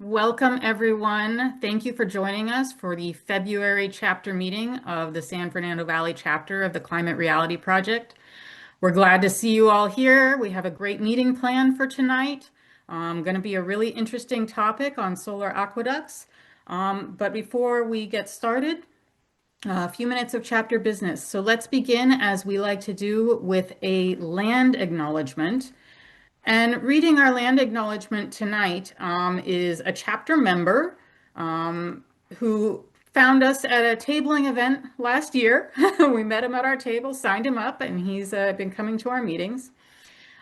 Welcome, everyone. Thank you for joining us for the February chapter meeting of the San Fernando Valley chapter of the Climate Reality Project. We're glad to see you all here. We have a great meeting planned for tonight. Going to be a really interesting topic on solar aqueducts. But before we get started, a few minutes of chapter business. So let's begin, as we like to do, with a land acknowledgement. And reading our land acknowledgement tonight is a chapter member who found us at a tabling event last year. We met him at our table, signed him up, and he's been coming to our meetings.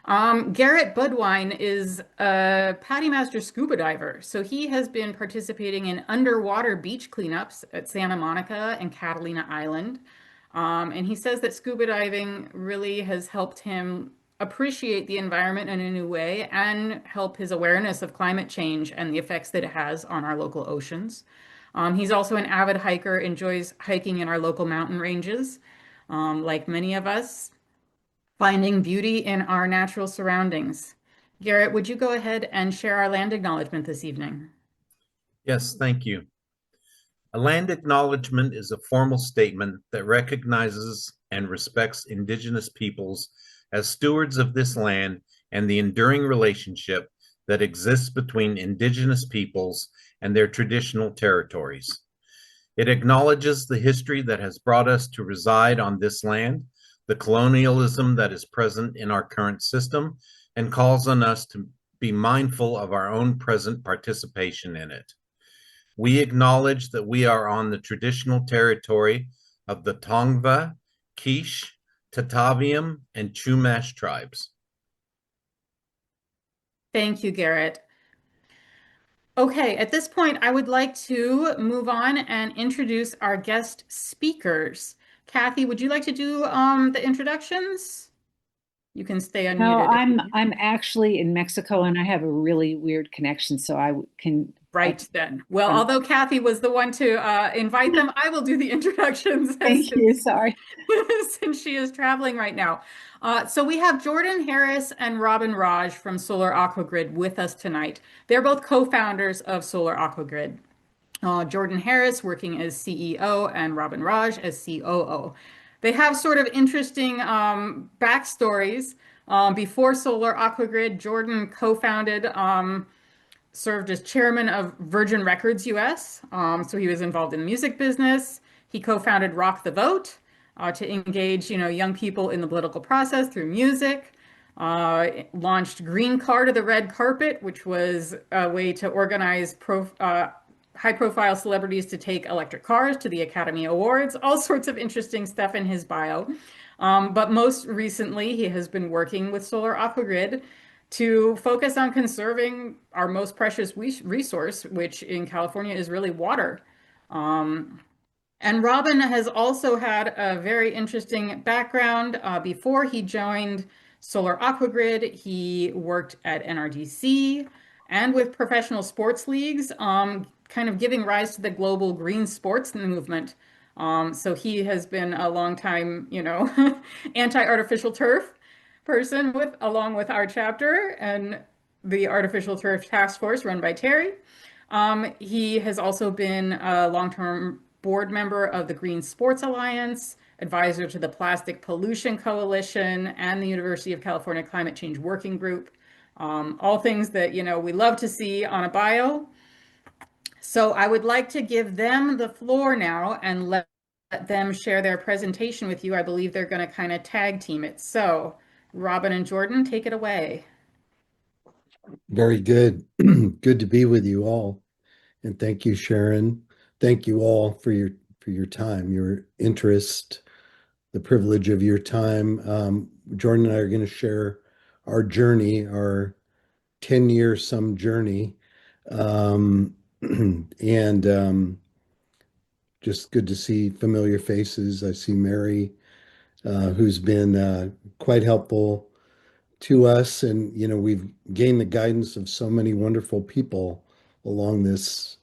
Garrett Budwine is a Patty Master scuba diver, so he has been participating in underwater beach cleanups at Santa Monica and Catalina Island. And he says that scuba diving really has helped him appreciate the environment in a new way and help his awareness of climate change and the effects that it has on our local oceans. He's also an avid hiker, enjoys hiking in our local mountain ranges, like many of us, finding beauty in our natural surroundings. Garrett, would you go ahead and share our land acknowledgement this evening? Yes, thank you. A land acknowledgement is a formal statement that recognizes and respects Indigenous peoples as stewards of this land and the enduring relationship that exists between Indigenous peoples and their traditional territories. It acknowledges the history that has brought us to reside on this land, the colonialism that is present in our current system, and calls on us to be mindful of our own present participation in it. We acknowledge that we are on the traditional territory of the Tongva, Quiche, Tataviam, and Chumash tribes. Thank you, Garrett. Okay, at this point, I would like to move on and introduce our guest speakers. Kathy, would you like to do the introductions? You can stay No, unmuted if I'm you I'm actually in Mexico and I have a really weird connection, so I right then. Well, um, although Kathy was the one to invite them, I will do the introductions thank you. Sorry. since she is traveling right now. So we have Jordan Harris and Robin Raj from Solar Aquagrid with us tonight. They're both co-founders of Solar Aquagrid. Jordan Harris working as CEO and Robin Raj as COO. They have sort of interesting backstories. Before Solar Aquagrid, Jordan co-founded served as chairman of Virgin Records US. So he was involved in the music business. He co-founded Rock the Vote to engage, young people in the political process through music. Launched Green Car to the Red Carpet, which was a way to organize high-profile celebrities to take electric cars to the Academy Awards. All sorts of interesting stuff in his bio. But most recently, he has been working with Solar Aquagrid to focus on conserving our most precious resource, which in California is really water. And Robin has also had a very interesting background. Before he joined Solar Aquagrid, he worked at NRDC and with professional sports leagues, kind of giving rise to the global green sports movement. So he has been a long time, anti-artificial turf person along with our chapter and the Artificial Turf Task Force run by Terry. He has also been a long-term board member of the Green Sports Alliance, advisor to the Plastic Pollution Coalition, and the University of California Climate Change Working Group. All things that, we love to see on a bio. So I would like to give them the floor now and let them share their presentation with you. I believe they're going to kind of tag team it. So Robin and Jordan, take it away. Very good. Good to be with you all. And thank you, Sharon. Thank you all for your time, your interest, the privilege of your time. Jordan and I are going to share our journey, our 10-year some journey. And just good to see familiar faces. I see Mary, who's been quite helpful to us. And, we've gained the guidance of so many wonderful people along this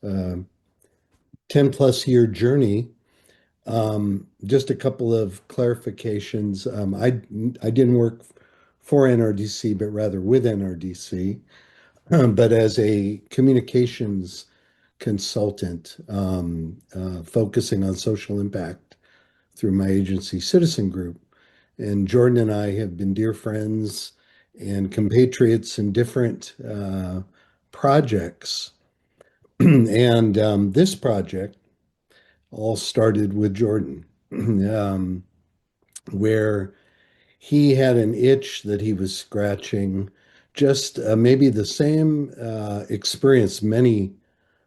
10 plus year journey. Just a couple of clarifications. I didn't work for NRDC, but rather with NRDC. but as a communications consultant, focusing on social impact through my agency, Citizen Group. And Jordan and I have been dear friends and compatriots in different projects. And this project all started with Jordan, where he had an itch that he was scratching, just maybe the same experience many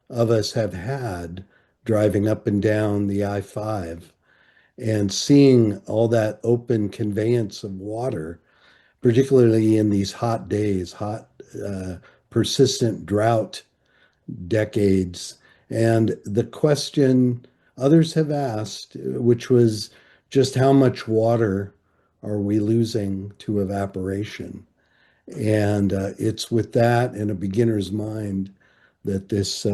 of us have had driving up and down the I-5 and seeing all that open conveyance of water, particularly in these hot days, hot, persistent drought decades. And the question others have asked, which was just how much water are we losing to evaporation? And it's with that in a beginner's mind that this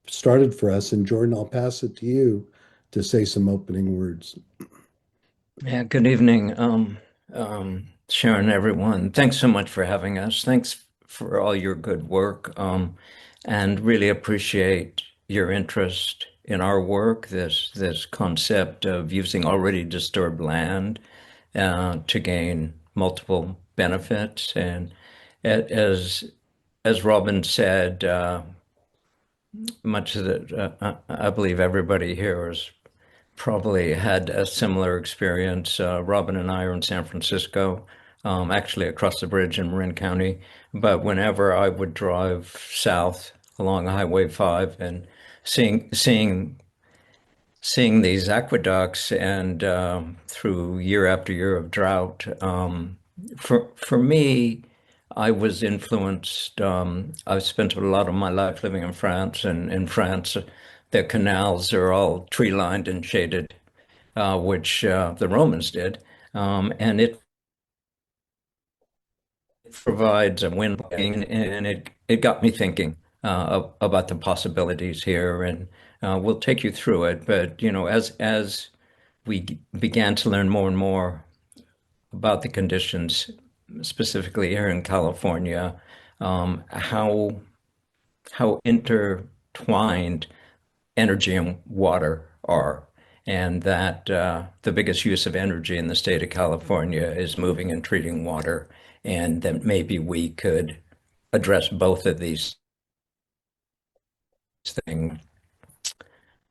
started for us. And Jordan, I'll pass it to you to say some opening words. Yeah, good evening, Sharon, everyone. Thanks so much for having us. Thanks for all your good work, and really appreciate your interest in our work, this concept of using already disturbed land to gain multiple benefits. And as Robin said, much of the I believe everybody here has probably had a similar experience. Robin and I are in San Francisco, actually across the bridge in Marin County. But whenever I would drive south along Highway 5 and seeing these aqueducts and through year after year of drought, for me, I was influenced. I've spent a lot of my life living in France, and in France, the canals are all tree lined and shaded, which the Romans did, and it provides a wind blowing, and it got me thinking about the possibilities here, and we'll take you through it. But as we began to learn more and more about the conditions, specifically here in California, how intertwined energy and water are, and that the biggest use of energy in the state of California is moving and treating water, and that maybe we could address both of these things.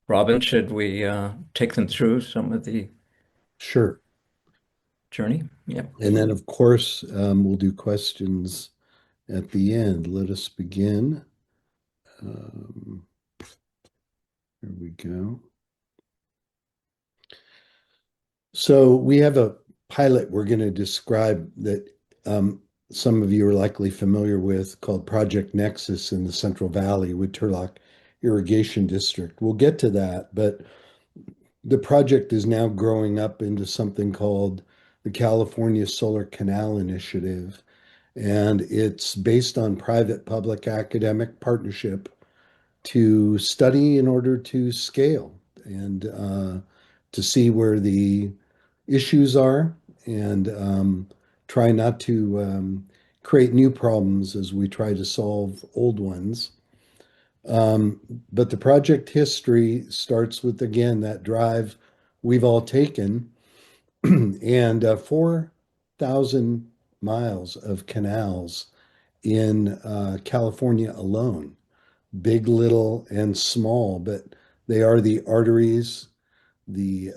Robin, should we take them through some of the Sure. journey? Yeah. And then, of course, we'll do questions at the end. Let us begin. Here we go. So we have a pilot we're going to describe that some of you are likely familiar with called Project Nexus in the Central Valley with Turlock Irrigation District. We'll get to that, but the project is now growing up into something called the California Solar Canal Initiative, and it's based on private-public academic partnership to study in order to scale and to see where the issues are and try not to create new problems as we try to solve old ones. But the project history starts with, again, that drive we've all taken and 4,000 miles of canals in California alone, big, little, and small, but they are the arteries, the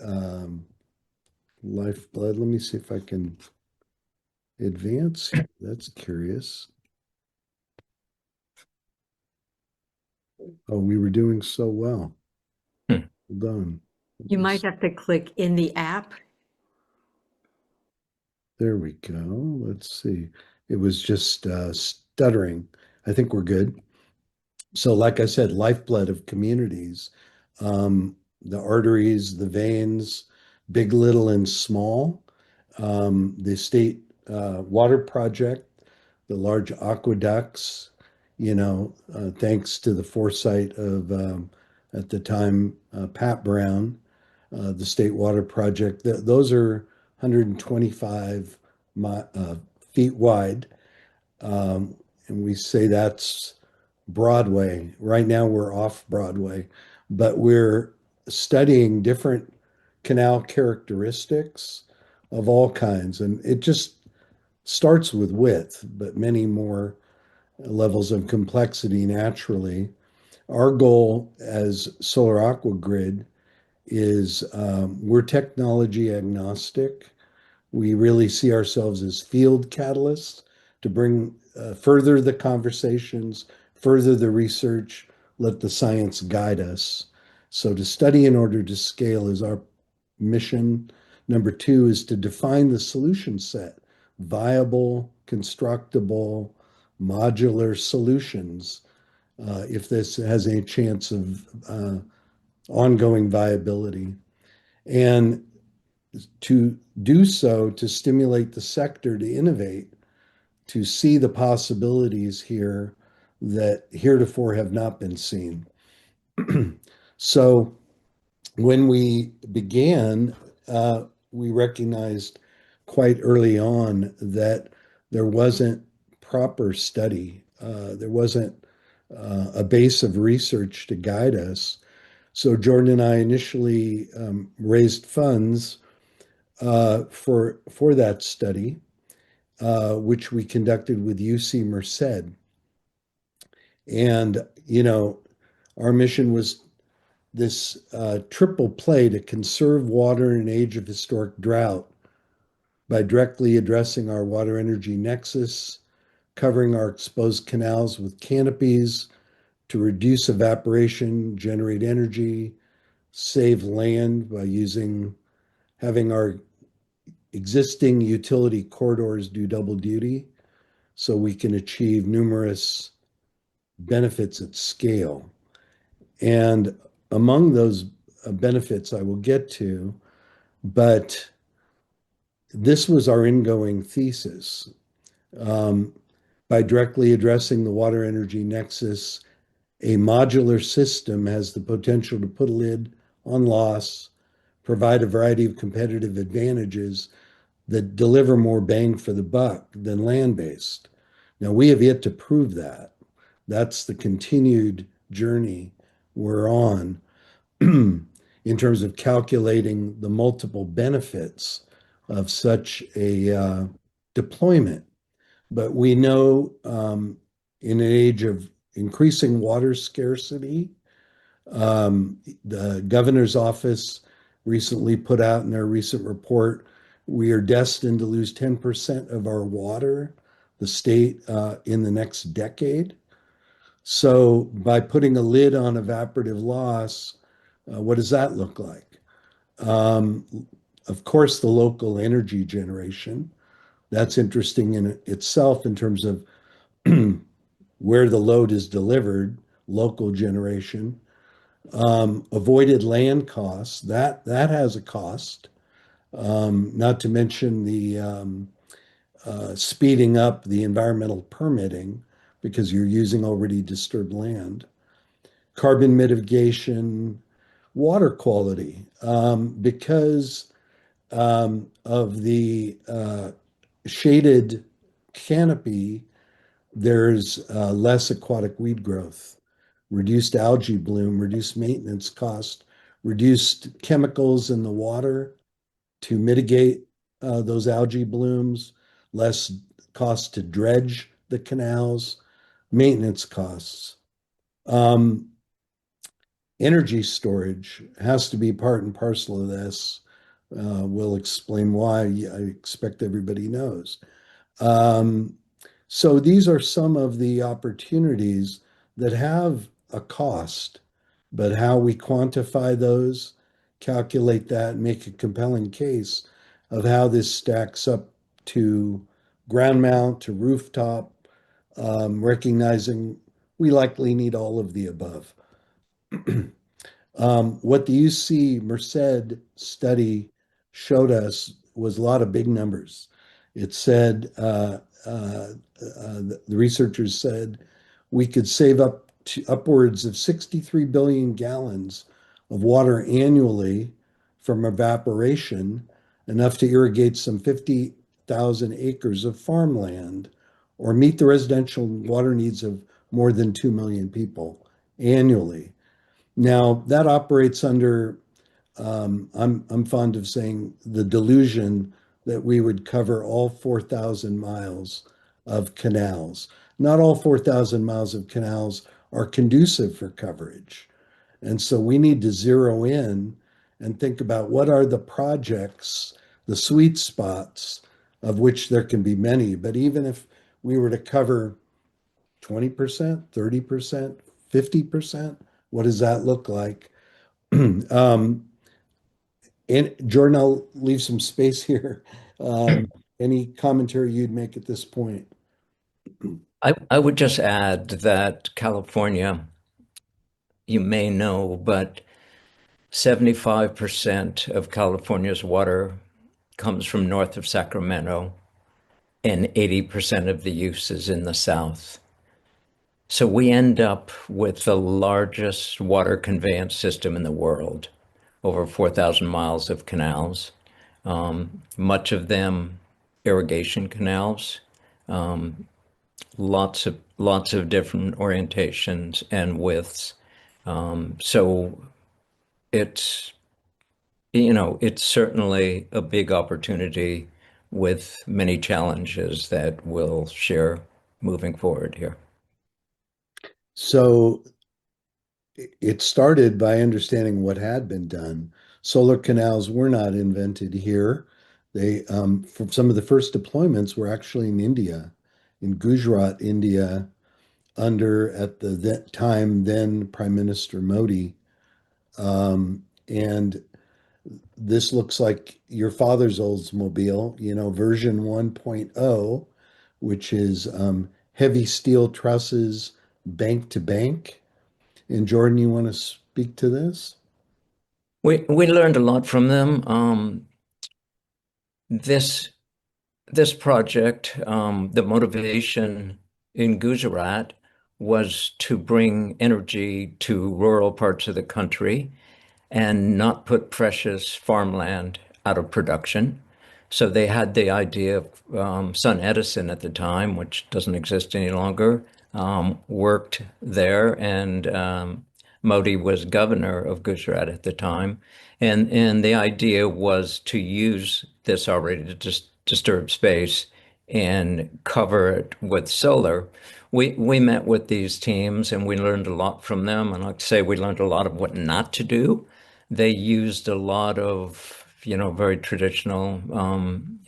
lifeblood. Let me see if I can advance here. That's curious. Oh, we were doing so well. Hmm. Well done. You might have to click in the app. There we go. Let's see. It was just stuttering. I think we're good. So, like I said, lifeblood of communities, the arteries, the veins, big, little, and small. The state water project, the large aqueducts, thanks to the foresight of, at the time, Pat Brown, the state water project. Those are 125 feet wide, and we say that's Broadway. Right now we're off Broadway, but we're studying different canal characteristics of all kinds. And it just starts with width, but many more levels of complexity naturally. Our goal as Solar Aqua Grid is we're technology agnostic. We really see ourselves as field catalysts to bring further the conversations, further the research, let the science guide us. So to study in order to scale is our mission. Number two is to define the solution set, viable, constructible, modular solutions, if this has any chance of ongoing viability. And to do so, to stimulate the sector to innovate, to see the possibilities here that heretofore have not been seen. So when we began, we recognized quite early on that there wasn't proper study. There wasn't a base of research to guide us. So Jordan and I initially raised funds for that study, which we conducted with UC Merced. And, our mission was this triple play to conserve water in an age of historic drought by directly addressing our water energy nexus, covering our exposed canals with canopies to reduce evaporation, generate energy, save land by having our existing utility corridors do double duty so we can achieve numerous benefits at scale. And among those benefits I will get to, but this was our ingoing thesis. By directly addressing the water energy nexus, a modular system has the potential to put a lid on loss, provide a variety of competitive advantages that deliver more bang for the buck than land-based. Now, we have yet to prove that. That's the continued journey we're on in terms of calculating the multiple benefits of such a deployment. But we know in an age of increasing water scarcity, the governor's office recently put out in their recent report, we are destined to lose 10% of our water, the state, in the next decade. So by putting a lid on evaporative loss, what does that look like? Of course, the local energy generation. That's interesting in itself in terms of where the load is delivered, local generation. Avoided land costs, that has a cost, not to mention the speeding up the environmental permitting because you're using already disturbed land. Carbon mitigation, water quality, because of the shaded canopy, there's less aquatic weed growth, reduced algae bloom, reduced maintenance cost, reduced chemicals in the water to mitigate those algae blooms, less cost to dredge the canals, maintenance costs. Energy storage has to be part and parcel of this. We'll explain why. I expect everybody knows. So these are some of the opportunities that have a cost, but how we quantify those, calculate that, make a compelling case of how this stacks up to ground mount, to rooftop, recognizing we likely need all of the above. What the UC Merced study showed us was a lot of big numbers. It said, the researchers said, we could save up to upwards of 63 billion gallons of water annually from evaporation, enough to irrigate some 50,000 acres of farmland, or meet the residential water needs of more than 2 million people annually. Now, that operates under, I'm fond of saying, the delusion that we would cover all 4,000 miles of canals. Not all 4,000 miles of canals are conducive for coverage. And so we need to zero in and think about what are the projects, the sweet spots, of which there can be many. But even if we were to cover 20%, 30%, 50%, what does that look like? um, and Jordan, I'll leave some space here. Any commentary you'd make at this point? I would just add that California, you may know, but 75% of California's water comes from north of Sacramento, and 80% of the use is in the south. So we end up with the largest water conveyance system in the world, over 4,000 miles of canals, much of them irrigation canals, lots of different orientations and widths. So it's it's certainly a big opportunity with many challenges that we'll share moving forward here. So it started by understanding what had been done. Solar canals were not invented here. They, from some of the first deployments were actually in India, in Gujarat, India, under at the that time then Prime Minister Modi. And this looks like your father's Oldsmobile, version 1.0, which is heavy steel trusses, bank to bank. And Jordan, you want to speak to this? We learned a lot from them. This this project, the motivation in Gujarat was to bring energy to rural parts of the country and not put precious farmland out of production. So they had the idea of son Edison at the time, which doesn't exist any longer, worked there, and Modi was governor of Gujarat at the time. And the idea was to use this already disturbed space and cover it with solar. We met with these teams and we learned a lot from them. And like I say, we learned a lot of what not to do. They used a lot of, very traditional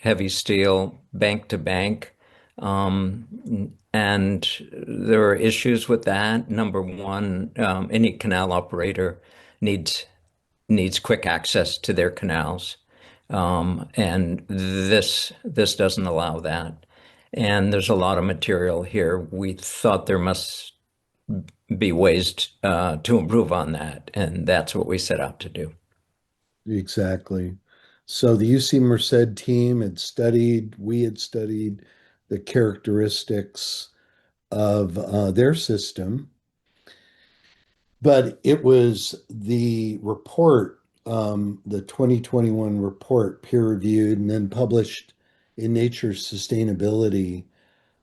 heavy steel bank to bank. And there are issues with that. Number one, any canal operator needs quick access to their canals. And this doesn't allow that. And there's a lot of material here. We thought there must be ways to improve on that, and that's what we set out to do. Exactly. So the UC Merced team we had studied the characteristics of their system, but it was the report, the 2021 report, peer reviewed and then published in Nature Sustainability,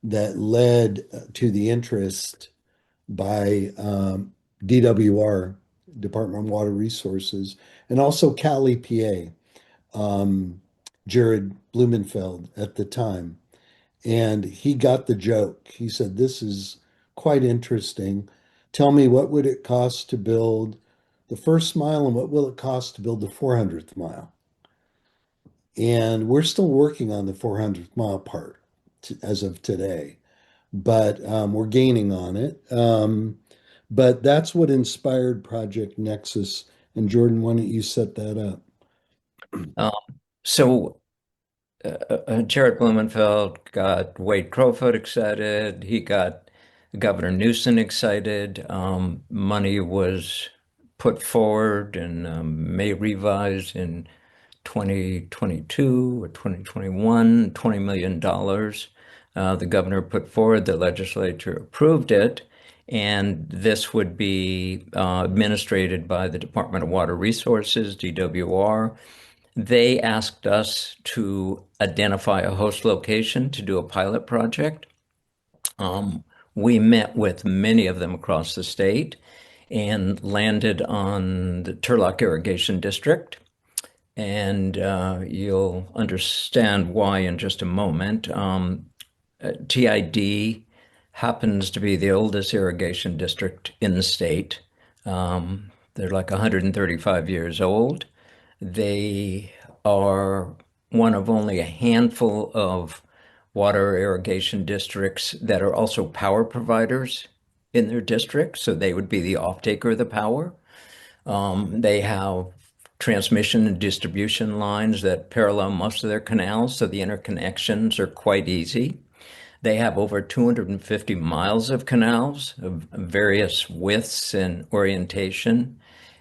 that led to the interest by DWR, Department of Water Resources, and also Cal EPA, Jared Blumenfeld at the time. And he got the joke. He said, "This is quite interesting. Tell me, what would it cost to build the first mile and what will it cost to build the 400th mile?" And we're still working on the 400th mile part as of today, but we're gaining on it. But that's what inspired Project Nexus. And Jordan, why don't you set that up? Um, so Jared Blumenfeld got Wade Crowfoot excited. He got Governor Newsom excited. Money was put forward and may revise in 2022 or 2021, $20 million. The governor put forward, the legislature approved it, and this would be administrated by the Department of Water Resources, DWR. They asked us to identify a host location to do a pilot project. Um, we met with many of them across the state and landed on the Turlock Irrigation District. And you'll understand why in just a moment. TID happens to be the oldest irrigation district in the state. They're like 135 years old. They are one of only a handful of water irrigation districts that are also power providers in their district. So they would be the off-taker of the power. They have transmission and distribution lines that parallel most of their canals, so the interconnections are quite easy. They have over 250 miles of canals of various widths and orientation.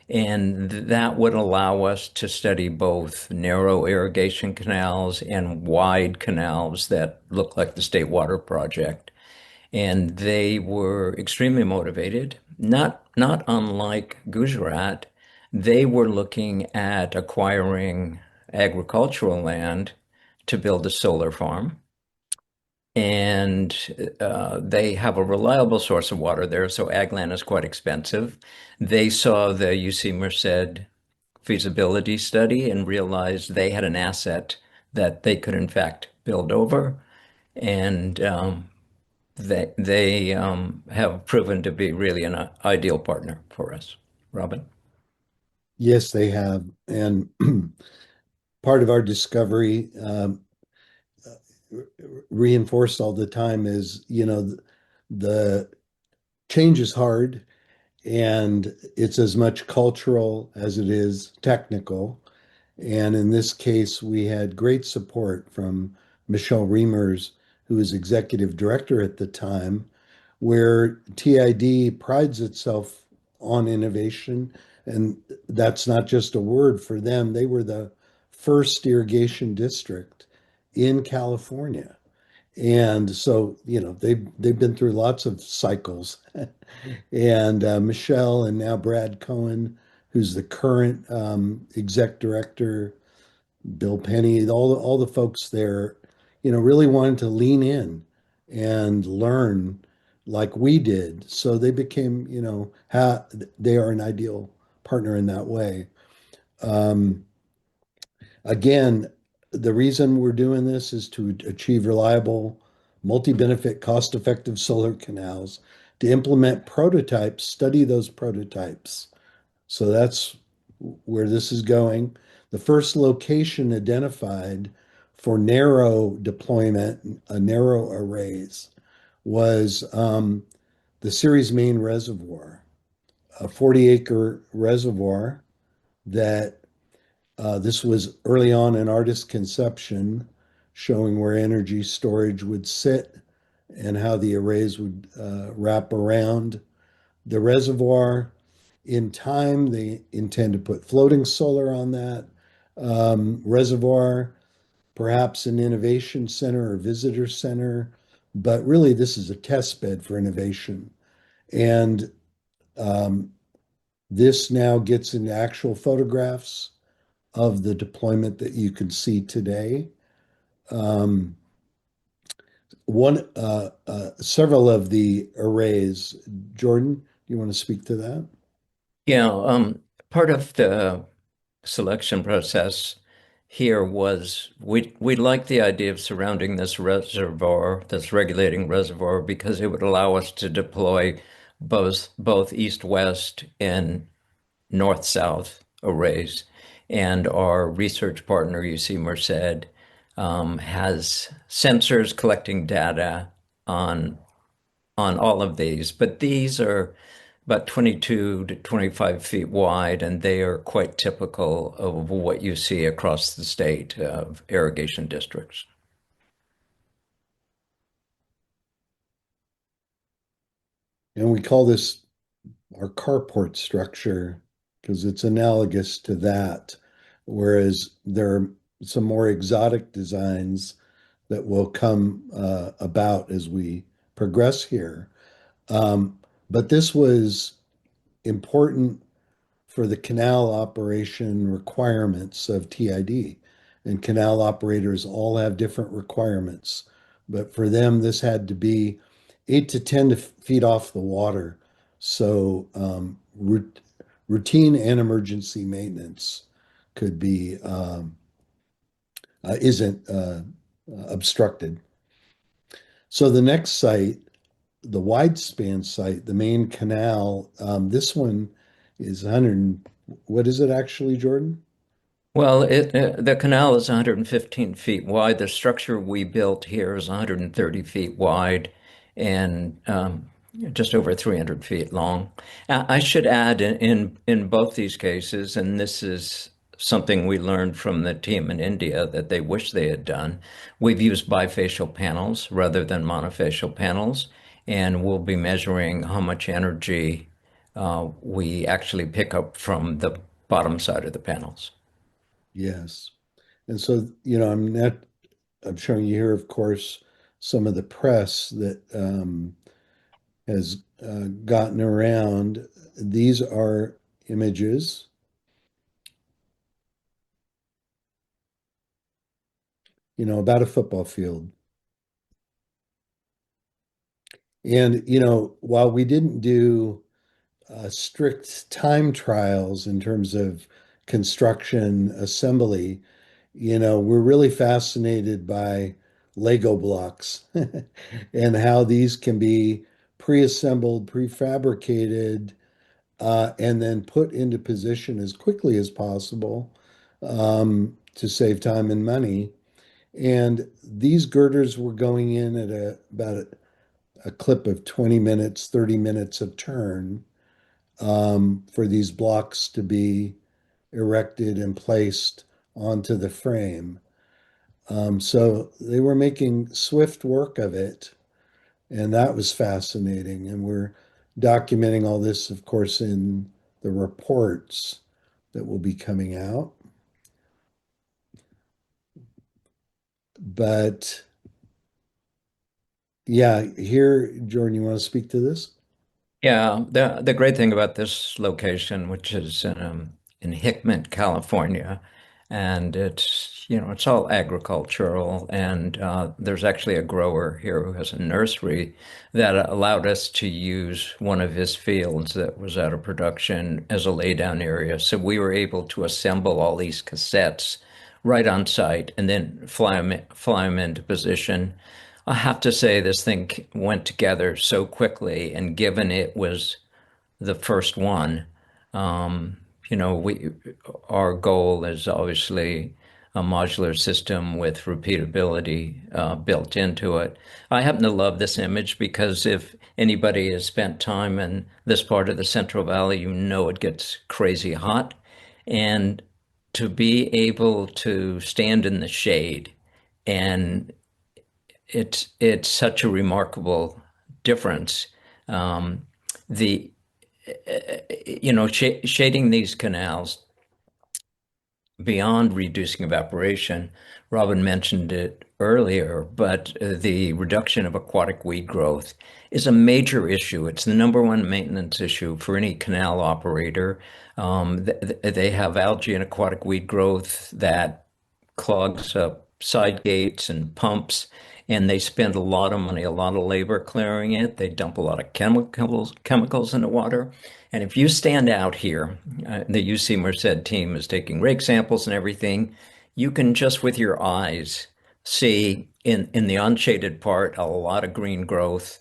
And that would allow us to study both narrow irrigation canals and wide canals that look like the State Water Project. And they were extremely motivated, not unlike Gujarat. They were looking at acquiring agricultural land to build a solar farm. And they have a reliable source of water there, so ag land is quite expensive. They saw the UC Merced feasibility study and realized they had an asset that they could in fact build over. And they have proven to be really an ideal partner for us. Robin? Yes, they have. And part of our discovery, reinforced all the time, is, the change is hard, and it's as much cultural as it is technical. And in this case, we had great support from Michelle Reimers, who was executive director at the time, where TID prides itself on innovation. And that's not just a word for them. They were the first irrigation district in California. And so, they've been through lots of cycles. And Michelle and now Brad Cohen, who's the current exec director, Bill Penny, all the folks there, really wanted to lean in and learn like we did. So they became, they are an ideal partner in that way. Um, Again, the reason we're doing this is to achieve reliable, multi-benefit, cost-effective solar canals, to implement prototypes, study those prototypes. So that's where this is going. The first location identified for narrow deployment, narrow arrays, was the Ceres Main Reservoir, a 40-acre reservoir that this was early on in artist conception, showing where energy storage would sit and how the arrays would wrap around the reservoir. In time, they intend to put floating solar on that reservoir, perhaps an innovation center or visitor center. But really, this is a test bed for innovation. And um, this now gets into actual photographs of the deployment that you can see today. Um, Several of the arrays, Jordan, you want to speak to that? Yeah, part of the selection process here was we like the idea of surrounding this reservoir, this regulating reservoir, because it would allow us to deploy both east-west and north-south arrays. And our research partner, UC Merced, has sensors collecting data on all of these, but these are about 22 to 25 feet wide, and they are quite typical of what you see across the state of irrigation districts. And we call this our carport structure because it's analogous to that, whereas there are some more exotic designs that will come about as we progress here. But this was important for the canal operation requirements of TID. And canal operators all have different requirements. But for them, this had to be 8 to 10 feet off the water. So routine and emergency maintenance could be isn't obstructed. So the next site, the wide span site, the main canal, this one is 100. What is it actually, Jordan? Well, the canal is 115 feet wide. The structure we built here is 130 feet wide and just over 300 feet long. I should add in both these cases, and this is something we learned from the team in India that they wish they had done. We've used bifacial panels rather than monofacial panels, and we'll be measuring how much energy we actually pick up from the bottom side of the panels. Yes. And so, I'm showing you here, of course, some of the press that has gotten around. These are images, about a football field. And, while we didn't do strict time trials in terms of construction assembly, we're really fascinated by Lego blocks and how these can be pre-assembled, prefabricated, and then put into position as quickly as possible to save time and money. And these girders were going in at about a clip of 20 minutes, 30 minutes a turn for these blocks to be erected and placed onto the frame. So they were making swift work of it, and that was fascinating. And we're documenting all this, of course, in the reports that will be coming out. But yeah, here, Jordan, you want to speak to this? Yeah, the great thing about this location, which is in Hickman, California, and it's all agricultural, and there's actually a grower here who has a nursery that allowed us to use one of his fields that was out of production as a laydown area. So we were able to assemble all these cassettes right on site and then fly them into position. I have to say this thing went together so quickly, and given it was the first one, um, we our goal is obviously a modular system with repeatability built into it. I happen to love this image because if anybody has spent time in this part of the Central Valley, it gets crazy hot, and to be able to stand in the shade and it's such a remarkable difference. Um, the shading these canals beyond reducing evaporation. Robin mentioned it earlier, but the reduction of aquatic weed growth is a major issue. It's the number one maintenance issue for any canal operator. They have algae and aquatic weed growth that clogs up side gates and pumps, and they spend a lot of money, a lot of labor clearing it. They dump a lot of chemicals in the water. And if you stand out here, the UC Merced team is taking rake samples and everything. You can just with your eyes see in the unshaded part a lot of green growth.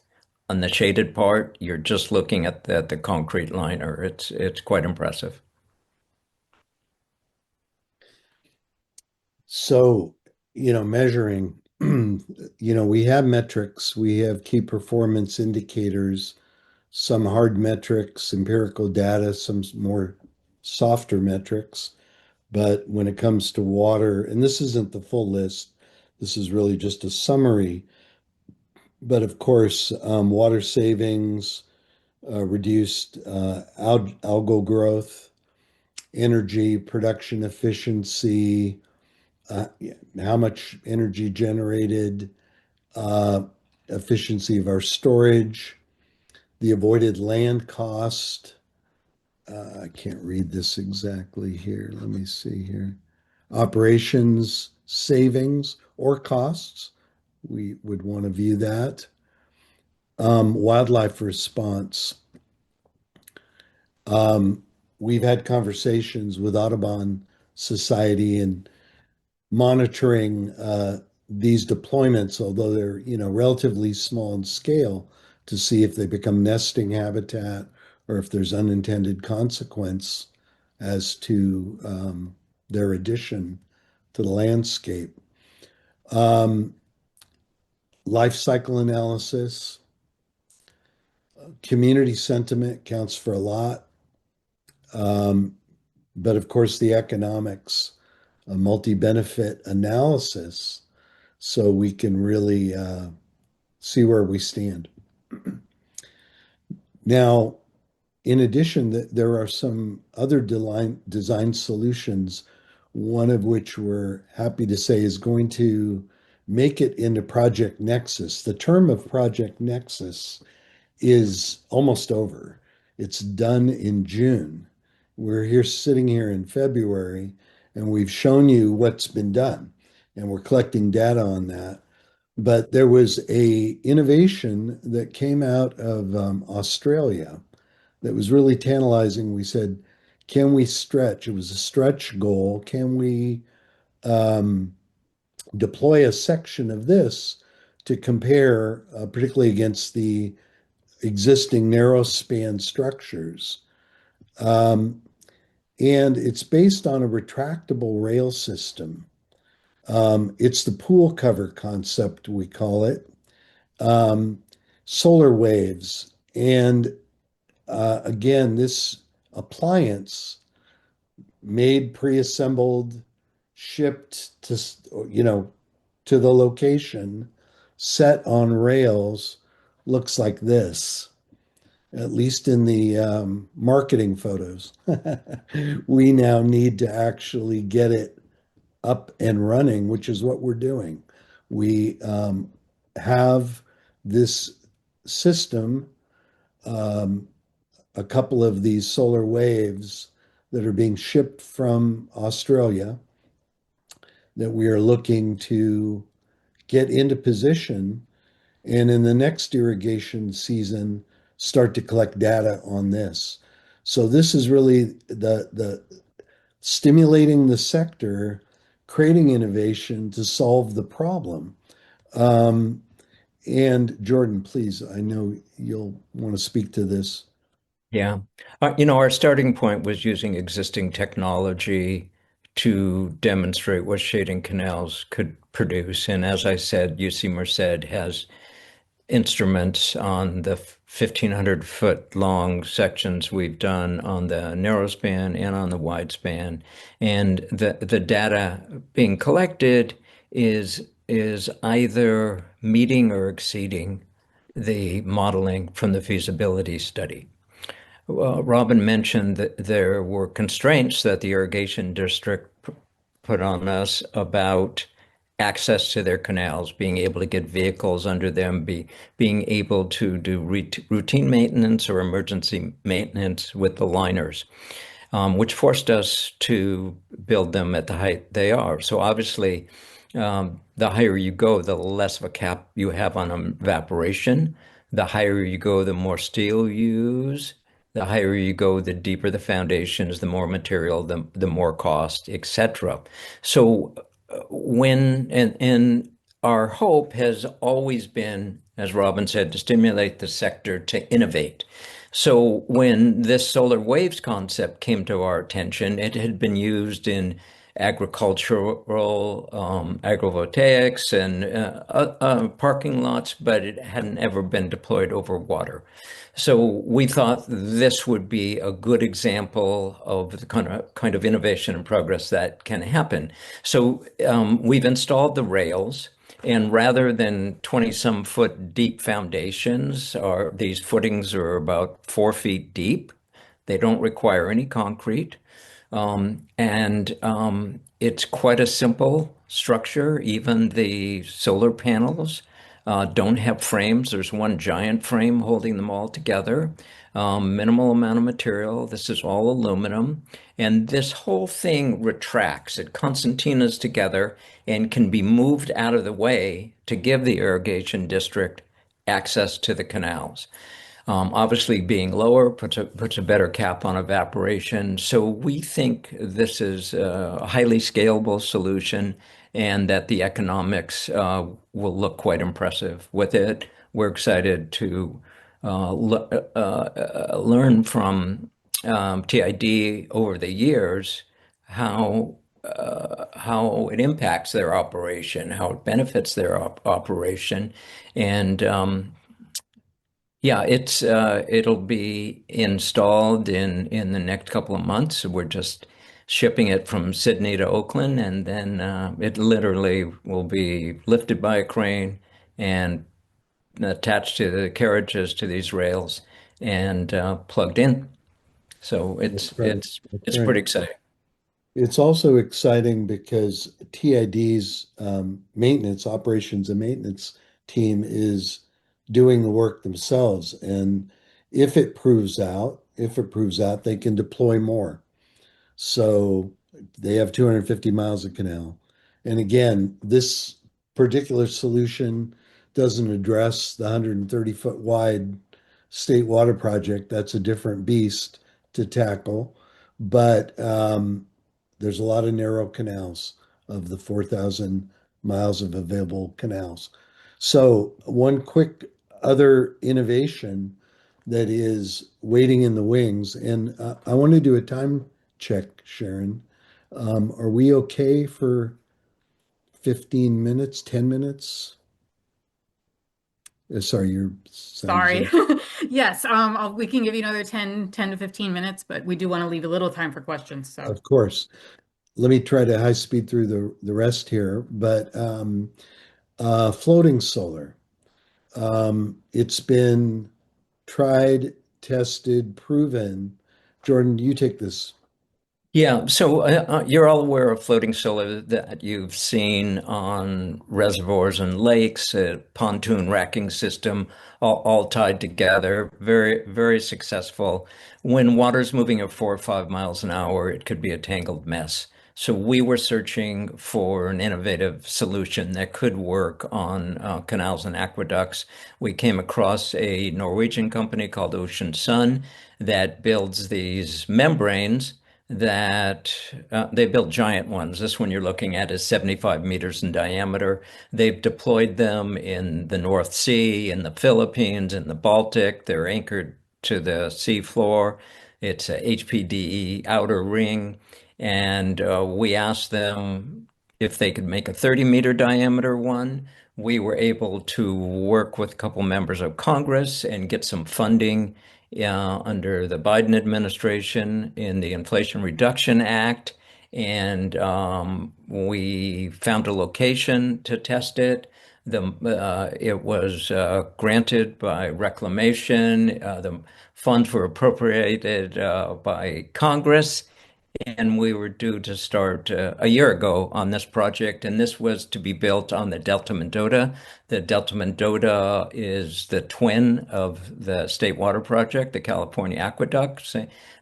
On the shaded part, you're just looking at the concrete liner. It's quite impressive. So, measuring, we have metrics, we have key performance indicators, some hard metrics, empirical data, some more softer metrics. But when it comes to water, and this isn't the full list, this is really just a summary. But of course, water savings, reduced algal growth, energy production efficiency, how much energy generated, uh, efficiency of our storage, the avoided land cost. I can't read this exactly here. Let me see here. Operations savings or costs. We would want to view that. wildlife response. Um, we've had conversations with Audubon Society and monitoring these deployments, although they're, relatively small in scale, to see if they become nesting habitat or if there's unintended consequence as to their addition to the landscape. Um, Life cycle analysis, community sentiment counts for a lot. Um, but of course, the economics, a multi-benefit analysis, so we can really see where we stand. Now, in addition, there are some other design solutions, one of which we're happy to say is going to make it into Project Nexus. The term of Project Nexus is almost over. It's done in June. We're here sitting here in February, and we've shown you what's been done, and we're collecting data on that. But there was a innovation that came out of Australia that was really tantalizing. We said, can we stretch? It was a stretch goal. Can we um, deploy a section of this to compare, particularly against the existing narrow span structures? Um, and it's based on a retractable rail system. It's the pool cover concept, we call it. Um, Solar waves. And again, this appliance made pre-assembled, shipped to, to the location, set on rails, looks like this, at least in the marketing photos. We now need to actually get it up and running, which is what we're doing. We have this system, um, a couple of these solar waves that are being shipped from Australia that we are looking to get into position, and in the next irrigation season start to collect data on this. So this is really the stimulating the sector, creating innovation to solve the problem. Um, and Jordan, please, I know you'll want to speak to this. Yeah. Our starting point was using existing technology to demonstrate what shading canals could produce. And as I said, UC Merced has instruments on the 1,500-foot long sections we've done on the narrow span and on the wide span. And the data being collected is either meeting or exceeding the modeling from the feasibility study. Robin mentioned that there were constraints that the irrigation district put on us about access to their canals, being able to get vehicles under them, being able to do routine maintenance or emergency maintenance with the liners, which forced us to build them at the height they are. So obviously, the higher you go, the less of a cap you have on evaporation. The higher you go, the more steel you use. The higher you go, the deeper the foundations, the more material, the more cost, etc. So and our hope has always been, as Robin said, to stimulate the sector to innovate. So when this solar waves concept came to our attention, it had been used in agricultural agrivoltaics and parking lots, but it hadn't ever been deployed over water. So we thought this would be a good example of the kind of innovation and progress that can happen. So we've installed the rails, and rather than 20-some foot deep foundations, these footings are about 4 feet deep. They don't require any concrete. And it's quite a simple structure. Even the solar panels don't have frames. There's one giant frame holding them all together. Minimal amount of material. This is all aluminum. And this whole thing retracts. It concertinas together and can be moved out of the way to give the irrigation district access to the canals. Obviously, being lower puts a better cap on evaporation. So we think this is a highly scalable solution, and that the economics will look quite impressive with it. We're excited to learn from TID over the years how it impacts their operation, how it benefits their operation, and yeah, it'll be installed in the next couple of months. We're just shipping it from Sydney to Oakland, and then it literally will be lifted by a crane and attached to the carriages to these rails and plugged in. So That's right. That's it's right. pretty exciting. It's also exciting because TID's maintenance, operations and maintenance team is doing the work themselves. And if it proves out, they can deploy more. So they have 250 miles of canal. And again, this particular solution doesn't address the 130-foot wide state water project. That's a different beast to tackle. But there's a lot of narrow canals of the 4,000 miles of available canals. So one quick other innovation that is waiting in the wings, and I want to do a time check, Sharon. Are we okay for 15 minutes, 10 minutes? Sorry, your sounds. Sorry. Yes, we can give you another 10 to 15 minutes, but we do want to leave a little time for questions. So, Of course. Let me try to high speed through the rest here. But floating solar, it's been tried, tested, proven. Jordan, you take this. Yeah, so you're all aware of floating solar that you've seen on reservoirs and lakes, a pontoon racking system, all tied together. Very, very successful. When water's moving at 4 or 5 miles an hour, it could be a tangled mess. So we were searching for an innovative solution that could work on canals and aqueducts. We came across a Norwegian company called Ocean Sun that builds these membranes that they built giant ones. This one you're looking at is 75 meters in diameter. They've deployed them in the North Sea, in the Philippines, in the Baltic. They're anchored to the seafloor. It's a HPDE outer ring. And we asked them if they could make a 30-meter diameter one. We were able to work with a couple members of Congress and get some funding under the Biden administration in the Inflation Reduction Act. And we found a location to test it. It was granted by Reclamation. The funds were appropriated by Congress. And we were due to start a year ago on this project, and this was to be built on the Delta Mendota. The Delta Mendota is the twin of the State Water Project, the California aqueducts,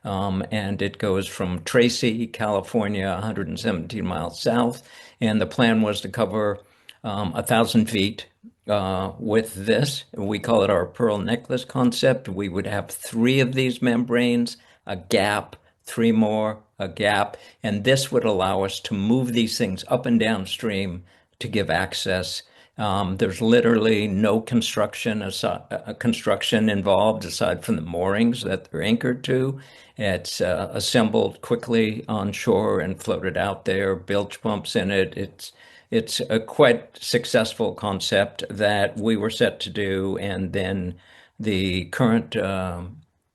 and it goes from Tracy, California, 117 miles south. And the plan was to cover 1,000 feet with this. We call it our pearl necklace concept. We would have 3 of these membranes, a gap, 3 more, a gap, and this would allow us to move these things up and downstream to give access. There's literally no construction involved aside from the moorings that they're anchored to. It's assembled quickly on shore and floated out there, bilge pumps in it. It's a quite successful concept that we were set to do, and then the current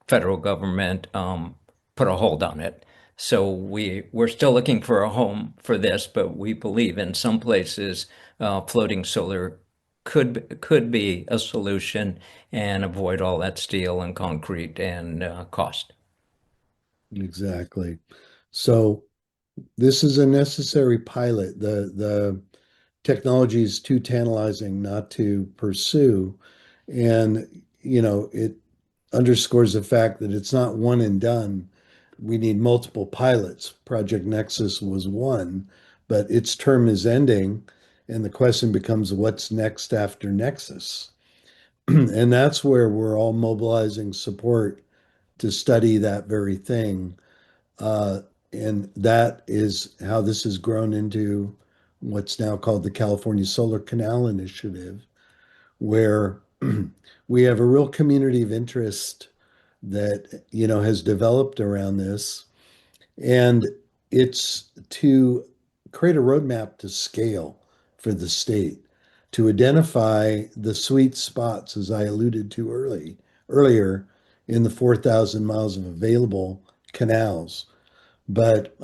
federal government put a hold on it. So we're still looking for a home for this, but we believe in some places floating solar could be a solution and avoid all that steel and concrete and cost. Exactly. So this is a necessary pilot. The technology is too tantalizing not to pursue. And, it underscores the fact that it's not one and done. We need multiple pilots. Project Nexus was one, but its term is ending. And the question becomes what's next after Nexus? And that's where we're all mobilizing support to study that very thing. Uh, and that is how this has grown into what's now called the California Solar Canal Initiative, where we have a real community of interest that, has developed around this. And it's to create a roadmap to scale for the state, to identify the sweet spots, as I alluded to earlier, in the 4,000 miles of available canals. But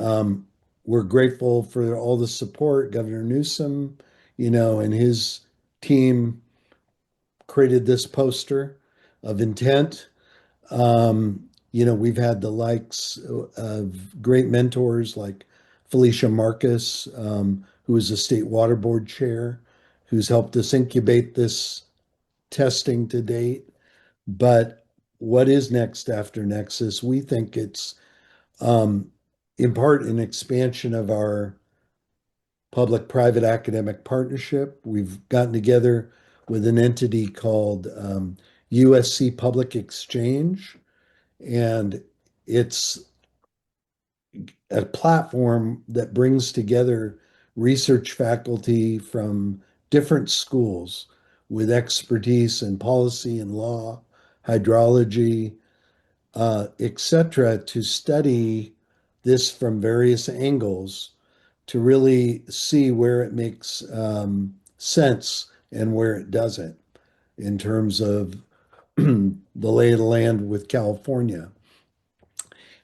we're grateful for all the support. Governor Newsom, and his team created this poster of intent. We've had the likes of great mentors like Felicia Marcus, who is a state water board chair, who's helped us incubate this testing to date. But what is next after Nexus? We think it's in part an expansion of our public-private academic partnership. We've gotten together with an entity called USC Public Exchange, and it's a platform that brings together research faculty from different schools with expertise in policy and law, hydrology, etc., to study this from various angles to really see where it makes sense and where it doesn't in terms of the lay of the land with California.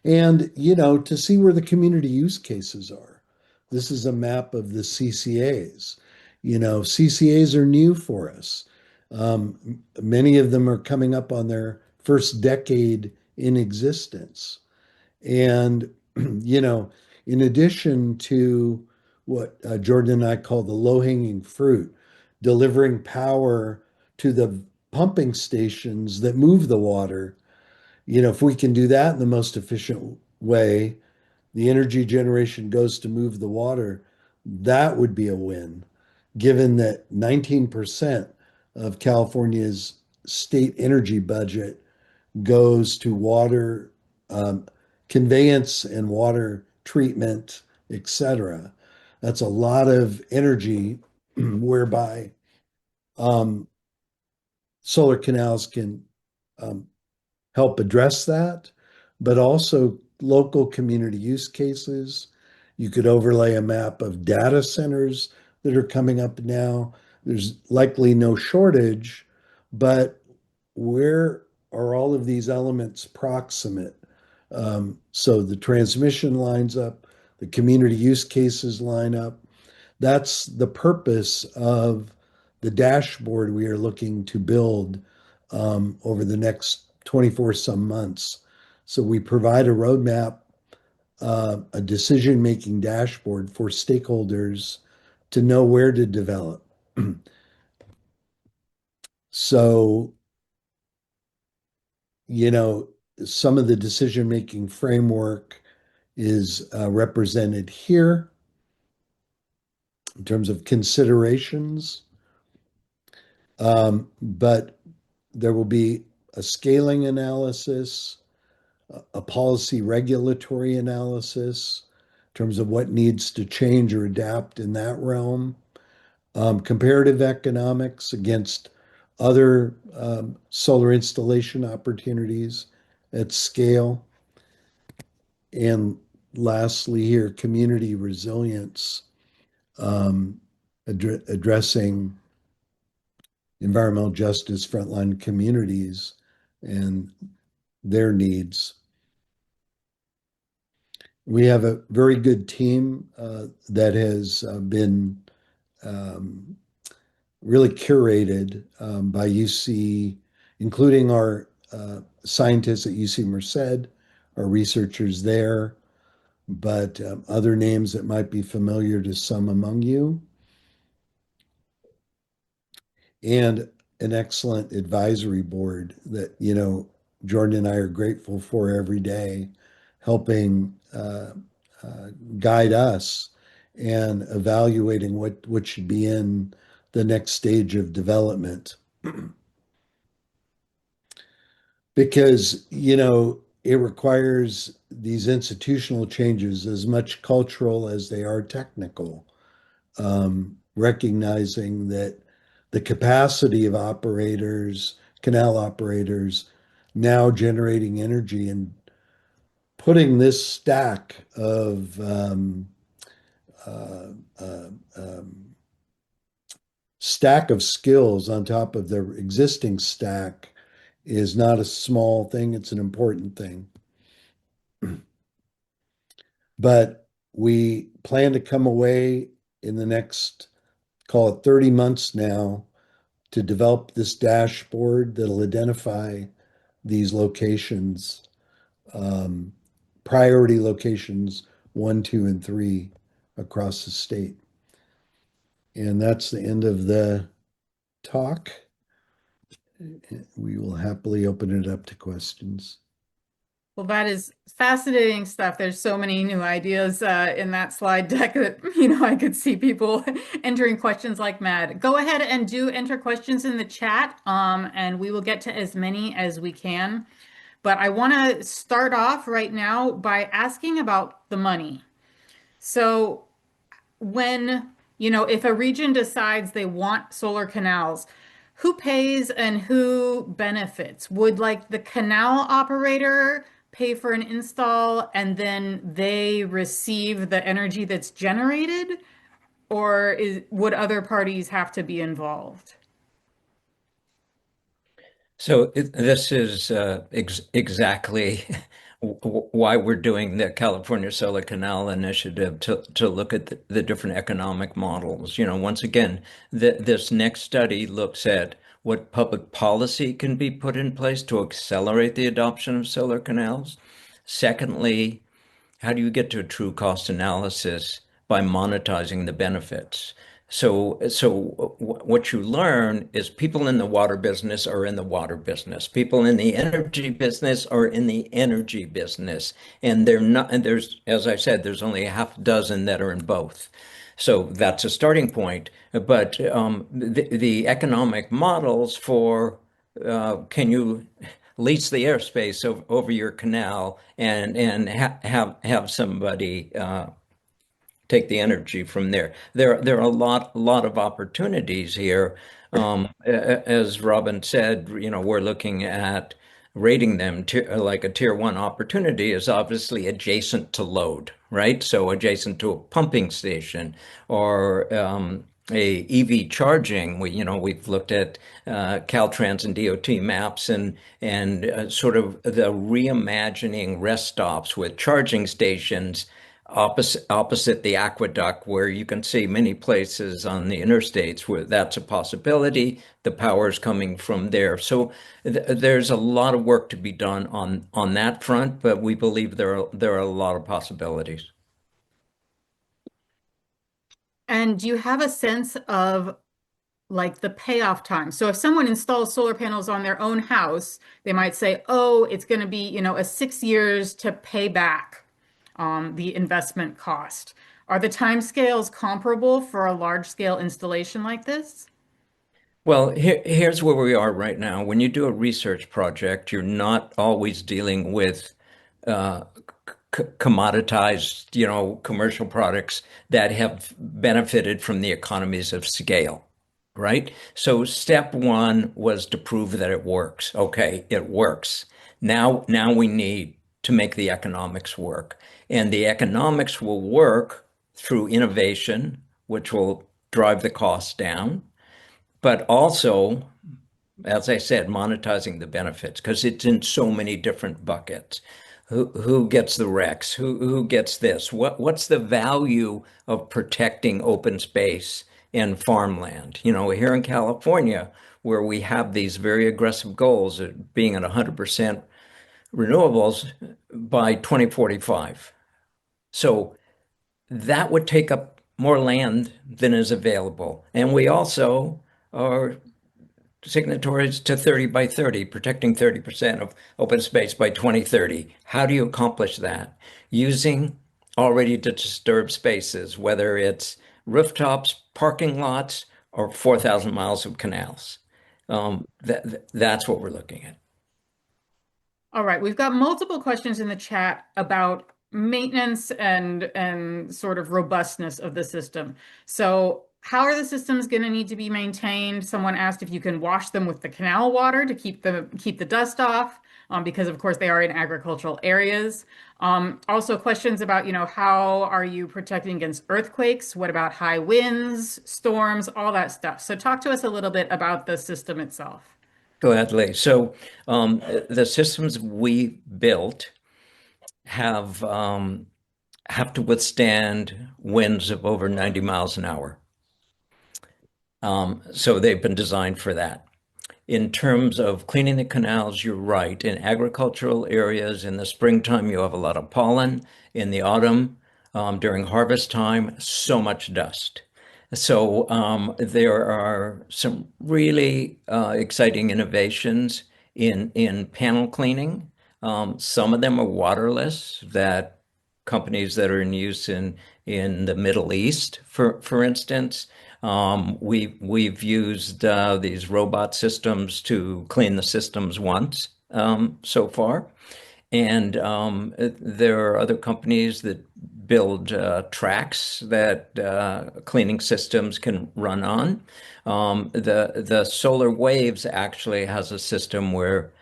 And, to see where the community use cases are. This is a map of the CCAs. CCAs are new for us. Many of them are coming up on their first decade in existence. And, in addition to what Jordan and I call the low-hanging fruit, delivering power to the pumping stations that move the water, if we can do that in the most efficient way, the energy generation goes to move the water, that would be a win, given that 19% of California's state energy budget goes to water conveyance and water treatment, etc. That's a lot of energy whereby um, solar canals can um, help address that, but also local community use cases. You could overlay a map of data centers that are coming up now. There's likely no shortage, but where are all of these elements proximate? So the transmission lines up, the community use cases line up. That's the purpose of the dashboard we are looking to build over the next 24 some months. So we provide a roadmap, a decision-making dashboard for stakeholders to know where to develop. So, you know, some of the decision-making framework is represented here in terms of considerations. But there will be a scaling analysis, a policy regulatory analysis in terms of what needs to change or adapt in that realm, comparative economics against other solar installation opportunities at scale. And lastly, here, community resilience, addressing environmental justice frontline communities and their needs. We have a very good team that has been really curated by UC, including our scientists at UC Merced, our researchers there, but other names that might be familiar to some among you, and an excellent advisory board that, Jordan and I are grateful for every day, helping guide us and evaluating what should be in the next stage of development. because, it requires these institutional changes as much cultural as they are technical, recognizing that the capacity of operators, canal operators, now generating energy and putting this uh, uh, um, stack of skills on top of their existing stack is not a small thing, it's an important thing. But we plan to come away in the next, call it 30 months now, to develop this dashboard that'll identify these locations, um, priority locations 1, 2, and 3 across the state. And that's the end of the talk. We will happily open it up to questions. Well, that is fascinating stuff. There's so many new ideas in that slide deck that, I could see people entering questions like mad. Go ahead and do enter questions in the chat, and we will get to as many as we can. But I want to start off right now by asking about the money. So when, if a region decides they want solar canals, who pays and who benefits? Would like the canal operator pay for an install and then they receive the energy that's generated? Or would other parties have to be involved? So this is exactly why we're doing the California Solar Canal Initiative to look at the different economic models. Once again, this next study looks at what public policy can be put in place to accelerate the adoption of solar canals. Secondly, how do you get to a true cost analysis by monetizing the benefits? So what you learn is people in the water business are in the water business. People in the energy business are in the energy business. And they're not, and there's, as I said, there's only a half dozen that are in both. So that's a starting point. But the economic models for can you lease the airspace over your canal and have somebody take the energy from there. There are a lot of opportunities here. As Robin said, we're looking at rating them like a tier one opportunity is obviously adjacent to load, right? So adjacent to a pumping station or a EV charging. We've looked at Caltrans and DOT maps and sort of the reimagining rest stops with charging stations opposite the aqueduct, where you can see many places on the interstates where that's a possibility. The power is coming from there. So there's a lot of work to be done on that front, but we believe there are a lot of possibilities. And do you have a sense of like the payoff time? So if someone installs solar panels on their own house, they might say, oh, it's going to be, a 6 years to pay back the investment cost. Are the timescales comparable for a large scale installation like this? Well, here's where we are right now. When you do a research project, you're not always dealing with uh, commoditized, commercial products that have benefited from the economies of scale, right? So step one was to prove that it works. Okay, it works. Now we need to make the economics work, and the economics will work through innovation, which will drive the cost down, but also, as I said, monetizing the benefits because it's in so many different buckets. Who gets the Rex? Who gets this? What's the value of protecting open space and farmland? Here in California, where we have these very aggressive goals of being at 100% renewables by 2045. So that would take up more land than is available. And we also are signatories to 30 by 30, protecting 30% of open space by 2030. How do you accomplish that? Using already disturbed spaces, whether it's rooftops, parking lots, or 4,000 miles of canals. That's what we're looking at. All right, we've got multiple questions in the chat about maintenance and sort of robustness of the system. So, how are the systems going to need to be maintained? Someone asked if you can wash them with the canal water to keep the dust off, because of course they are in agricultural areas. Also, questions about, how are you protecting against earthquakes? What about high winds, storms, all that stuff? So, talk to us a little bit about the system itself. Gladly. So the systems we built have to withstand winds of over 90 miles an hour. So they've been designed for that. In terms of cleaning the canals, you're right. In agricultural areas, in the springtime, you have a lot of pollen. In the autumn, during harvest time, so much dust. So there are some really exciting innovations in panel cleaning. Some of them are waterless, that companies that are in use in the Middle East, for instance. We've used these robot systems to clean the systems once so far. And there are other companies that build tracks that cleaning systems can run on. The Solar Waves actually has a system where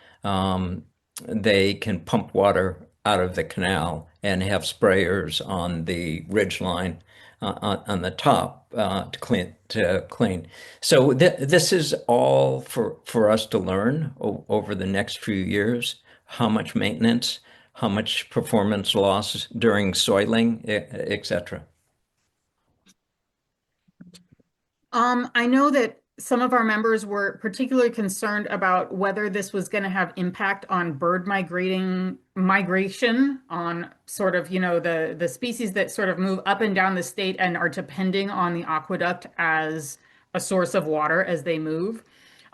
they can pump water out of the canal and have sprayers on the ridge line on the top to clean. So this is all for us to learn over the next few years. How much maintenance, how much performance loss during soiling, etc. I know that some of our members were particularly concerned about whether this was going to have impact on bird migration on sort of, the species that sort of move up and down the state and are depending on the aqueduct as a source of water as they move.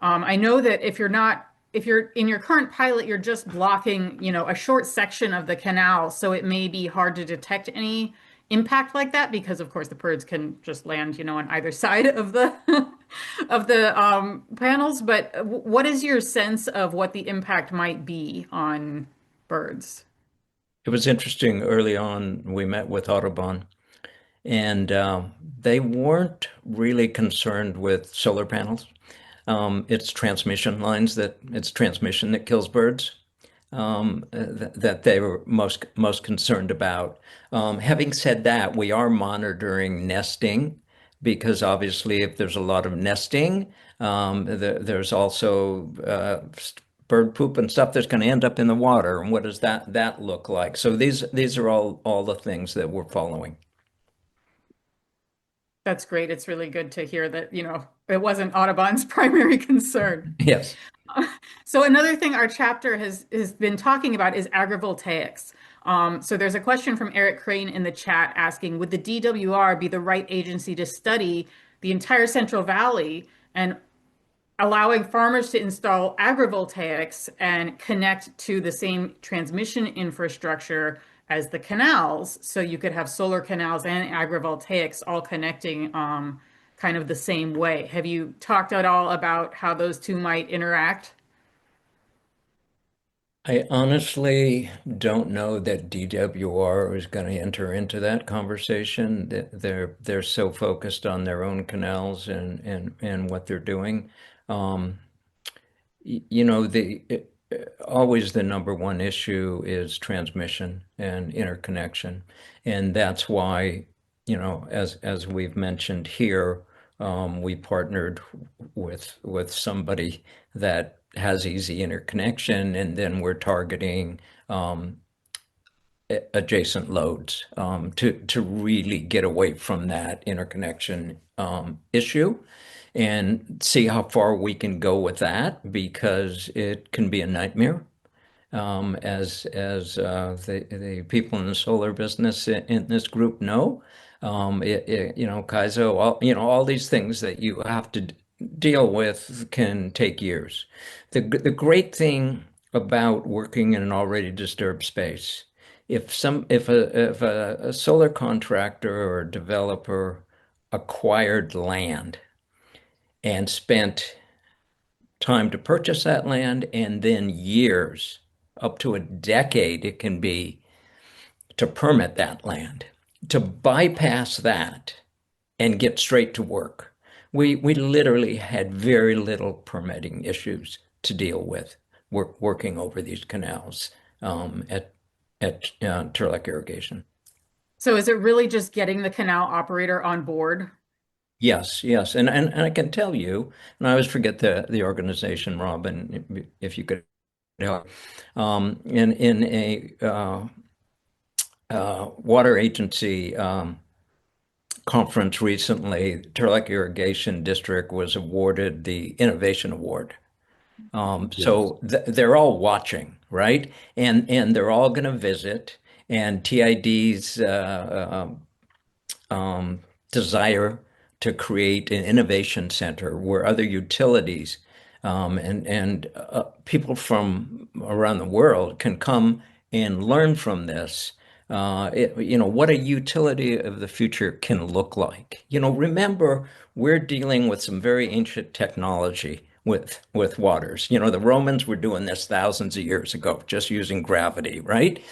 I know that if you're in your current pilot, you're just blocking, a short section of the canal, so it may be hard to detect any impact like that because of course the birds can just land, on either side of the of the panels. But what is your sense of what the impact might be on birds? It was interesting early on, we met with Audubon, and they weren't really concerned with solar panels. It's transmission that kills birds. That they were most concerned about. Having said that, we are monitoring nesting because obviously, if there's a lot of nesting, there's also bird poop and stuff that's going to end up in the water. And what does that look like? So these are all the things that we're following. That's great. It's really good to hear that, it wasn't Audubon's primary concern. Yes. So another thing our chapter has been talking about is agrivoltaics. So there's a question from Eric Crane in the chat asking, would the DWR be the right agency to study the entire Central Valley and allowing farmers to install agrivoltaics and connect to the same transmission infrastructure as the canals? So you could have solar canals and agrivoltaics all connecting kind of the same way. Have you talked at all about how those two might interact? I honestly don't know that DWR is going to enter into that conversation. They're so focused on their own canals and what they're doing. Always the number one issue is transmission and interconnection, and that's why, as we've mentioned here, we partnered with somebody that has easy interconnection, and then we're targeting adjacent loads to really get away from that interconnection issue and see how far we can go with that because it can be a nightmare. As the people in the solar business in this group know, Kaizo, all these things that you have to deal with can take years. The great thing about working in an already disturbed space, if a solar contractor or developer acquired land and spent time to purchase that land and then years up to a decade it can be to permit that land. To bypass that and get straight to work, we literally had very little permitting issues to deal with working over these canals at Turlock Irrigation. So is it really just getting the canal operator on board? Yes, yes, and I can tell you, and I always forget the organization, Robin, if you could help. In a water agency conference recently, Turlock Irrigation District was awarded the Innovation Award. Yes. So they're all watching, right? And they're all going to visit, and TID's desire to create an innovation center where other utilities and people from around the world can come and learn from this. What a utility of the future can look like. Remember, we're dealing with some very ancient technology with waters. The Romans were doing this thousands of years ago, just using gravity, right?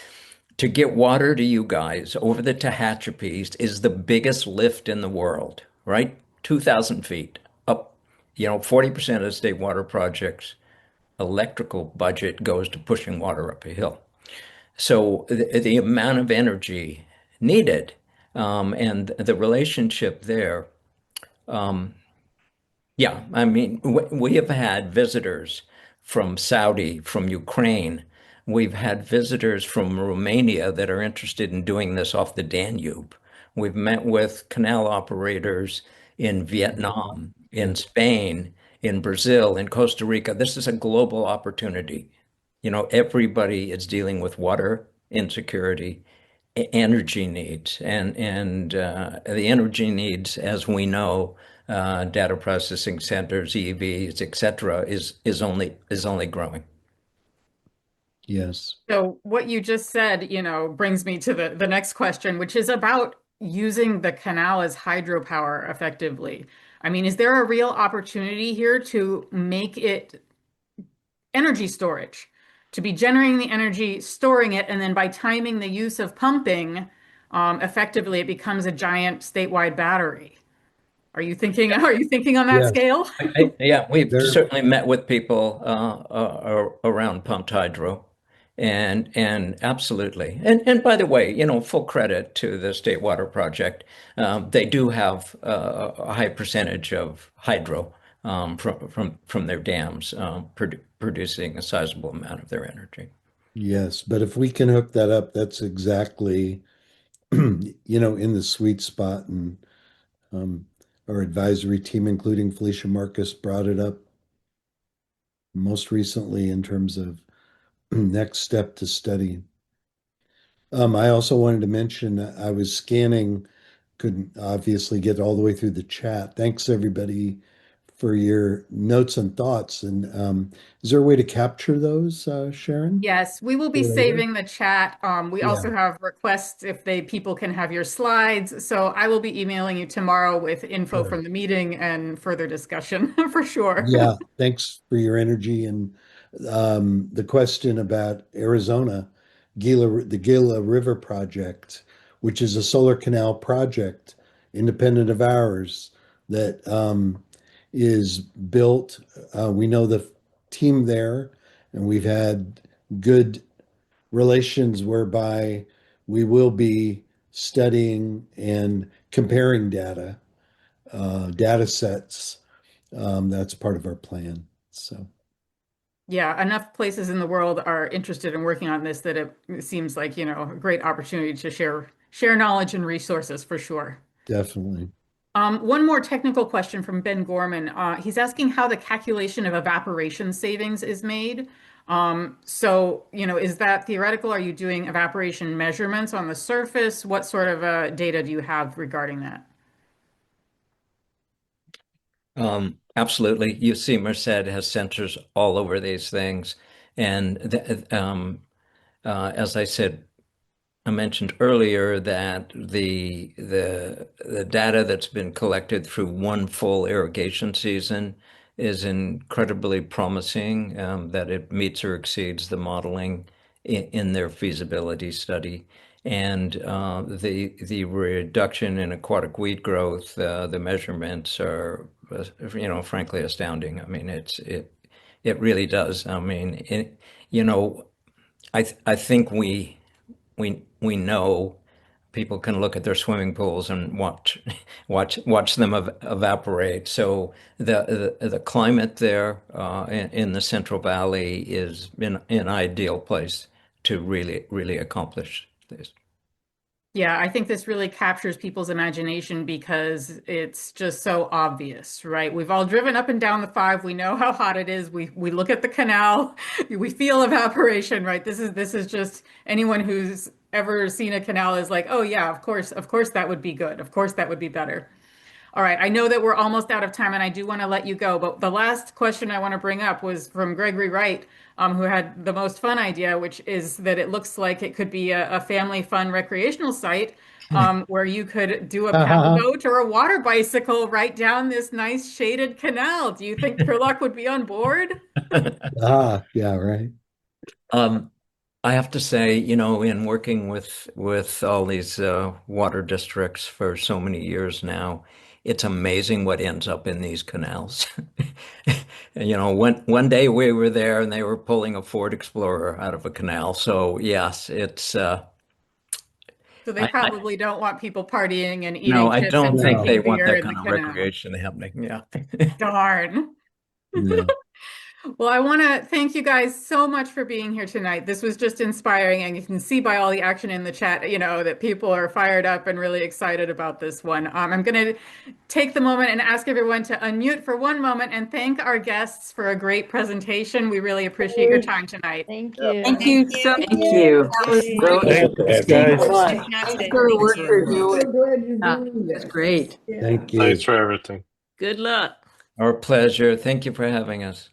To get water to you guys over the Tehachapis is the biggest lift in the world, right? 2,000 feet up. 40% of the state water projects electrical budget goes to pushing water up a hill. So the amount of energy needed and the relationship there, yeah, I mean, we have had visitors from Saudi, from Ukraine. We've had visitors from Romania that are interested in doing this off the Danube. We've met with canal operators in Vietnam, in Spain, in Brazil, in Costa Rica. This is a global opportunity. Everybody is dealing with water insecurity, energy needs, and the energy needs, as we know, data processing centers, EVs, et cetera, is only growing. Yes. So what you just said, brings me to the next question, which is about using the canal as hydropower effectively. I mean, is there a real opportunity here to make it energy storage, to be generating the energy, storing it, and then by timing the use of pumping, effectively it becomes a giant statewide battery? Are you thinking on that Yes. scale? Yeah, we've There. certainly met with people around pumped hydro, and absolutely. And by the way, full credit to the State Water Project. They do have a high percentage of hydro from their dams, producing a sizable amount of their energy. Yes, but if we can hook that up, that's exactly, in the sweet spot. And um, our advisory team, including Felicia Marcus, brought it up most recently in terms of next step to study. I also wanted to mention I was scanning, couldn't obviously get all the way through the chat. Thanks everybody for your notes and thoughts. And is there a way to capture those, Sharon, Yes, we will be for later? saving the chat. We Yeah, also have requests if people can have your slides. So I will be emailing you tomorrow with info sure. from the meeting and further discussion for sure. Yeah, thanks for your energy and the question about Arizona, the Gila River project, which is a solar canal project independent of ours that is built. We know the team there, and we've had good relations whereby we will be studying and comparing data sets. That's part of our plan. So, Yeah, enough places in the world are interested in working on this that it seems like, a great opportunity to share knowledge and resources for sure. definitely. One more technical question from Ben Gorman. He's asking how the calculation of evaporation savings is made. So, is that theoretical? Are you doing evaporation measurements on the surface? What sort of data do you have regarding that? Absolutely. You see, Merced has sensors all over these things. And as I mentioned earlier that the data that's been collected through one full irrigation season is incredibly promising, that it meets or exceeds the modeling in their feasibility study. And the reduction in aquatic weed growth, the measurements are, frankly astounding. I mean, it really does. I mean, I think we know people can look at their swimming pools and watch them evaporate. So the climate there in the Central Valley is an ideal place to really accomplish this. Yeah, I think this really captures people's imagination because it's just so obvious, right? We've all driven up and down the five. We know how hot it is. We look at the canal, we feel evaporation, right? This is just anyone who's ever seen a canal is like, oh yeah, of course that would be good. Of course that would be better. All right, I know that we're almost out of time and I do want to let you go, but the last question I want to bring up was from Gregory Wright, who had the most fun idea, which is that it looks like it could be a family fun recreational site where you could do a paddle boat or a water bicycle right down this nice shaded canal. Do you think Turlock would be on board? Yeah, right. I have to say, in working with all these water districts for so many years now, it's amazing what ends up in these canals. One day we were there and they were pulling a Ford Explorer out of a canal. So yes, it's So they probably don't want people partying and eating no, I chips don't and think they drinking want beer that in the kind of canal. recreation happening. Yeah. Darn. Yeah. Well, I want to thank you guys so much for being here tonight. This was just inspiring, and you can see by all the action in the chat, that people are fired up and really excited about this one. I'm going to take the moment and ask everyone to unmute for one moment and thank our guests for a great presentation. We really appreciate your time tonight. Thank you. Thank you so much. Thank you. That was Thanks, guys. Thanks for the work you're doing. glad you're It's great. Thank you. Thanks for everything. Good luck. Our pleasure. Thank you for having us.